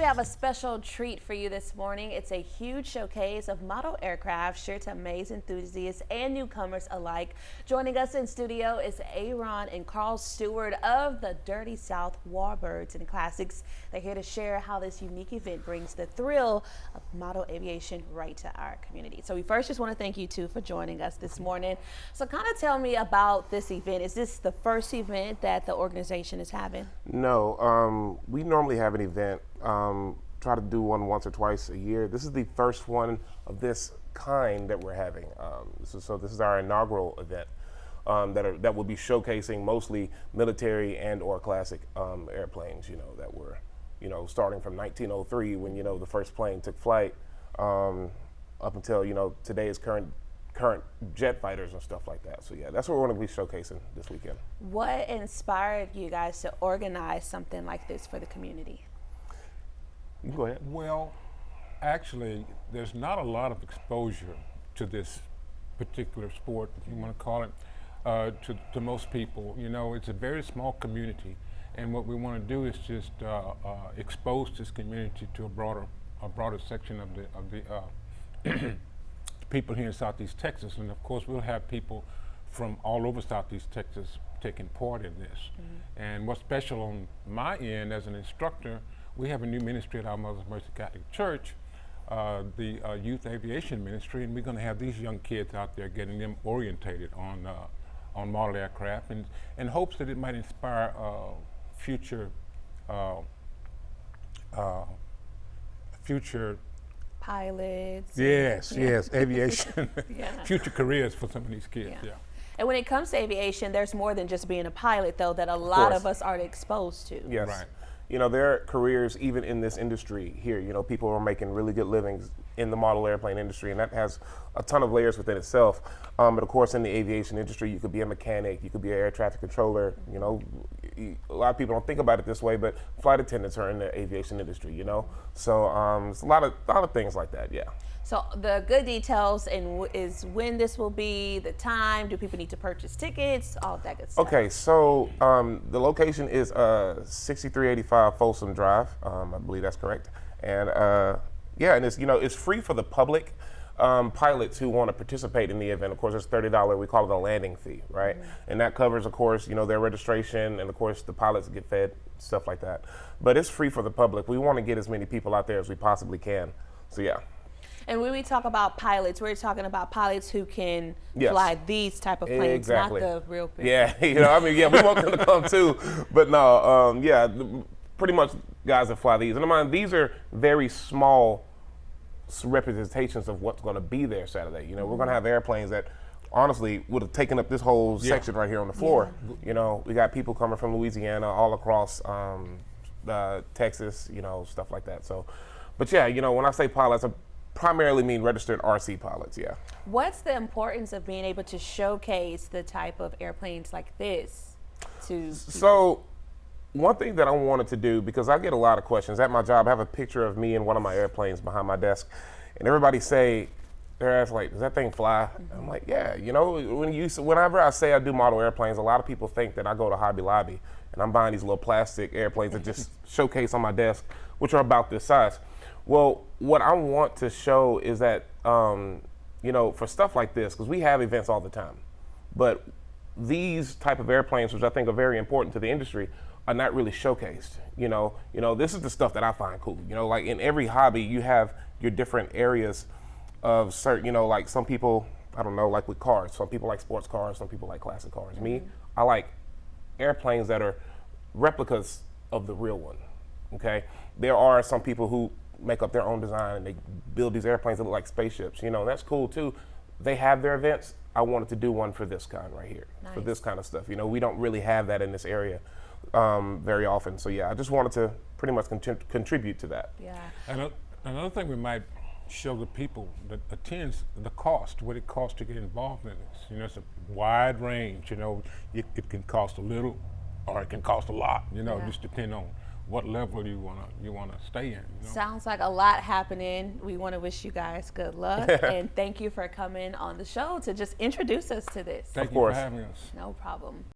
we have a special treat for you this morning. It's a huge showcase of model aircraft sure to amaze enthusiasts and newcomers alike. Joining us in studio is Aarahn and Carl Stewart of the Dirty South Warbirds Classics. They're here to share how this unique event brings the thrill of model aviation right to our community. So we first just want to thank you two for joining us this morning. So kind of tell me about this event. Is this the first event that the organization is having? No, we normally have an event, try to do one once or twice a year. This is the first one of this kind that we're having. So this is our inaugural event that will be showcasing mostly military and or classic airplanes, that were, starting from 1903 when, the first plane took flight up until, today's current jet fighters and stuff like that. So yeah, that's what we're going to be showcasing this weekend. What inspired you guys to organize something like this for the community? You go ahead. Well, actually, there's not a lot of exposure to this particular sport, if you want to call it, to most people. It's a very small community, and what we want to do is just expose this community to a broader section of the people here in Southeast Texas. And of course, we'll have people from all over Southeast Texas taking part in this. Mm-hmm. And what's special on my end as an instructor, we have a new ministry at our Mother's Mercy Catholic Church, the Youth Aviation Ministry, and we're going to have these young kids out there getting them orientated on model aircraft, and in hopes that it might inspire future pilots. Yes, aviation, Yeah. future careers for some of these kids. Yeah. And when it comes to aviation, there's more than just being a pilot, though, that a lot of us aren't exposed to. Yes. Right. There are careers even in this industry here. People are making really good livings in the model airplane industry, and that has a ton of layers within itself. But of course, in the aviation industry, you could be a mechanic, you could be an air traffic controller. A lot of people don't think about it this way, but flight attendants are in the aviation industry. So it's a lot of things like that. Yeah. So the good details is when this will be, the time, do people need to purchase tickets, all of that good stuff. Okay, so the location is 6385 Folsom Drive. I believe that's correct. And and it's it's free for the public pilots who want to participate in the event. Of course, it's $30. We call it a landing fee, right? Mm-hmm. And that covers, of course, their registration, and of course the pilots get fed, stuff like that. But it's free for the public. We want to get as many people out there as we possibly can. So yeah. And when we talk about pilots, we're talking about pilots who can Yes. fly these type of planes, Exactly. not the real big. Yeah, we want them to come too. But no, pretty much guys that fly these. And mind, these are very small representations of what's going to be there Saturday. We're going to have airplanes that honestly would have taken up this whole section right here on the floor. Yeah. We got people coming from Louisiana, all across Texas, stuff like that. So, but yeah, when I say pilots, I primarily mean registered RC pilots, yeah. What's the importance of being able to showcase the type of airplanes like this to So one thing that I wanted to do, because I get a lot of questions at my job, I have a picture of me in one of my airplanes behind my desk, and everybody they're asking like, does that thing fly? Mm-hmm. I'm like, yeah, whenever I say I do model airplanes, a lot of people think that I go to Hobby Lobby and I'm buying these little plastic airplanes that just showcase on my desk, which are about this size. Well, what I want to show is that, for stuff like this, because we have events all the time, but these type of airplanes, which I think are very important to the industry, are not really showcased. This is the stuff that I find cool. Like in every hobby, you have your different areas of certain, like some people, I don't know, like with cars, some people like sports cars, some people like classic cars. Mm-hmm. Me, I like airplanes that are replicas of the real one, okay? There are some people who make up their own design and they build these airplanes that look like spaceships. That's cool too. They have their events. I wanted to do one for this kind right here, nice. For this kind of stuff. We don't really have that in this area very often. So yeah, I just wanted to pretty much contribute to that. Yeah. And another thing we might show the people that attends the cost, what it costs to get involved in this. It's a wide range. It can cost a little or it can cost a lot. Just depend on what level you wanna stay in. Sounds like a lot happening. We want to wish you guys good luck and thank you for coming on the show to just introduce us to this. Thank you for having us. No problem.